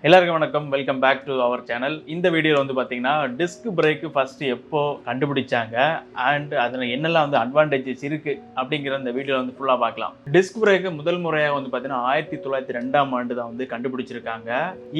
எல்லாருக்கும் வணக்கம். Welcome back to our channel. இந்த வீடியோவில் வந்து பார்த்தீங்கன்னா டிஸ்க் பிரேக் ஃபஸ்ட்டு எப்போ கண்டுபிடிச்சாங்க அண்ட் அதில் என்னெல்லாம் வந்து அட்வான்டேஜஸ் இருக்குது அப்படிங்கிற இந்த வீடியோவில் வந்து ஃபுல்லாக பார்க்கலாம். டிஸ்க் பிரேக்கு முதல் முறையாக வந்து பார்த்தீங்கன்னா 1902ஆம் ஆண்டு தான் வந்து கண்டுபிடிச்சிருக்காங்க.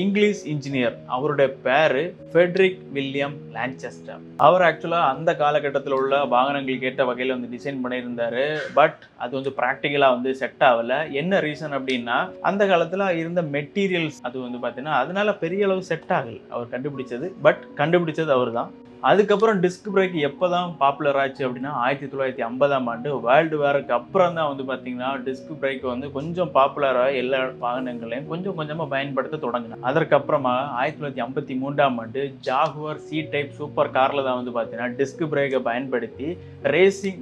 இங்கிலீஷ் இன்ஜினியர், அவருடைய பேர் ஃபெட்ரிக் வில்லியம் லான்செஸ்டர். அவர் ஆக்சுவலாக அந்த காலகட்டத்தில் உள்ள வாகனங்களுக்கு ஏற்ற வகையில் வந்து டிசைன் பண்ணியிருந்தார். பட் அது வந்து ப்ராக்டிக்கலாக வந்து செட் ஆகலை. என்ன ரீசன் அப்படின்னா அந்த காலத்தில் இருந்த மெட்டீரியல்ஸ் அது வந்து பார்த்தீங்கன்னா அதனால பெரிய அளவு செட் ஆகல அவர் கண்டுபிடிச்சது. பட் கண்டுபிடிச்சது அவர் தான். அதுக்கப்புறம் டிஸ்க் பிரேக் எப்போ தான் பாப்புலர் ஆச்சு அப்படின்னா 1950ஆம் ஆண்டு வேர்ல்டு வாருக்கு அப்புறம் தான் வந்து பார்த்தீங்கன்னா டிஸ்க் பிரேக் வந்து கொஞ்சம் பாப்புலராக எல்லா வாகனங்களையும் கொஞ்சம் கொஞ்சமாக பயன்படுத்த தொடங்கினாங்க. அதற்கப்புறமா 1953ஆம் ஆண்டு ஜாகுவார் சி டைப் சூப்பர் காரில் தான் வந்து பார்த்தீங்கன்னா டிஸ்க் பிரேக்கை பயன்படுத்தி ரேசிங்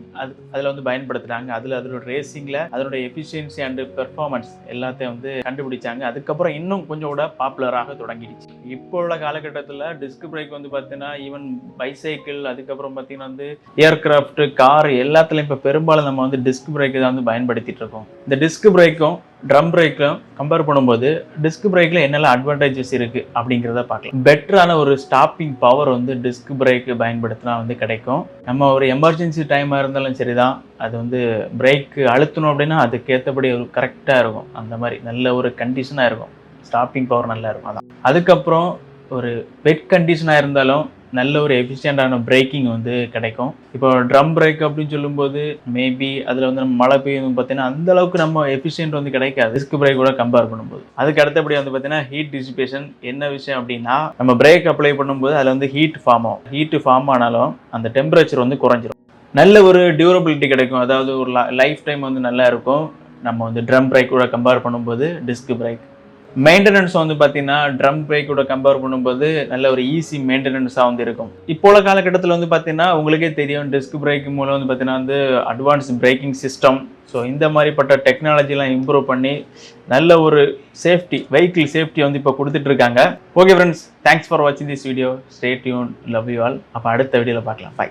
அதில் வந்து பயன்படுத்துகிறாங்க. அதோட ரேசிங்கில் அதனுடைய எஃபிஷியன்சி அண்டு பெர்ஃபார்மன்ஸ் எல்லாத்தையும் வந்து கண்டுபிடிச்சாங்க. அதுக்கப்புறம் இன்னும் கொஞ்சம் கூட பாப்புலராக தொடங்கிடுச்சு. இப்போ உள்ள காலகட்டத்தில் டிஸ்க் பிரேக் வந்து பார்த்தீங்கன்னா ஈவன் பைசைக்கிள், அதுக்கப்புறம் பார்த்தீங்கன்னா வந்து ஏர்கிராஃப்ட், கார் எல்லாத்துலையும் இப்போ பெரும்பாலும் நம்ம வந்து டிஸ்க் பிரேக் தான் வந்து பயன்படுத்திட்டு இருக்கோம். இந்த டிஸ்க் பிரேக்கும் ட்ரம் பிரேக்கும் கம்பேர் பண்ணும்போது டிஸ்க் பிரேக்ல என்னெல்லாம் அட்வான்டேஜஸ் இருக்கு அப்படிங்கிறத பார்க்கலாம். பெட்டரான ஒரு ஸ்டாப்பிங் பவர் வந்து டிஸ்க் பிரேக் பயன்படுத்தினா வந்து கிடைக்கும். நம்ம ஒரு எமர்ஜென்சி டைமாக இருந்தாலும் சரிதான், அது வந்து பிரேக் அழுத்தணும் அப்படின்னா அதுக்கேற்றபடி ஒரு கரெக்டாக இருக்கும். அந்த மாதிரி நல்ல ஒரு கண்டிஷனாக இருக்கும், ஸ்டாப்பிங் பவர் நல்லா இருக்கும். அதான் அதுக்கப்புறம் ஒரு வெட் கண்டிஷனாக இருந்தாலும் நல்ல ஒரு எஃபிஷியண்டான பிரேக்கிங் வந்து கிடைக்கும். இப்போ ட்ரம் பிரேக் அப்படின்னு சொல்லும்போது மேபி அதில் வந்து நம்ம மழை பெய்யும் பார்த்தீங்கன்னா அந்த அளவுக்கு நம்ம எஃபிஷியன்ட் வந்து கிடைக்காது டிஸ்க் பிரேக் கூட கம்பேர் பண்ணும்போது. அதுக்கு அடுத்தபடி வந்து பார்த்தீங்கன்னா ஹீட் டிசிபேஷன். என்ன விஷயம் அப்படின்னா நம்ம பிரேக் அப்ளை பண்ணும்போது அதில் வந்து ஹீட் ஃபார்ம் ஆகும். ஹீட் ஃபார்ம் ஆனாலும் அந்த டெம்பரேச்சர் வந்து குறைஞ்சிரும். நல்ல ஒரு டியூரபிலிட்டி கிடைக்கும். அதாவது ஒரு லைஃப் டைம் வந்து நல்லா இருக்கும் நம்ம வந்து ட்ரம் பிரேக் கூட கம்பேர் பண்ணும்போது. டிஸ்க் பிரேக் மெயின்டெனன்ஸ் வந்து பார்த்தீங்கன்னா ட்ரம் பிரேக்கோட கம்பேர் பண்ணும்போது நல்ல ஒரு ஈஸி மெயின்டெனன்ஸாக வந்து இருக்கும். இப்போ உள்ள காலகட்டத்தில் வந்து பார்த்தீங்கன்னா உங்களுக்கே தெரியும் டிஸ்க் பிரேக் மூலம் வந்து பார்த்தீங்கன்னா வந்து அட்வான்ஸ் பிரேக்கிங் சிஸ்டம், ஸோ இந்த மாதிரிப்பட்ட டெக்னாலஜிலாம் இம்ப்ரூவ் பண்ணி நல்ல ஒரு சேஃப்டி, வெஹிக்கிள் சேஃப்டி வந்து இப்போ கொடுத்துட்ருக்காங்க. ஓகே ஃப்ரெண்ட்ஸ், தேங்க்ஸ் ஃபார் வாட்சிங் this video. Stay tune, love you all. அப்போ அடுத்த வீடியோவில் பார்க்கலாம். பை.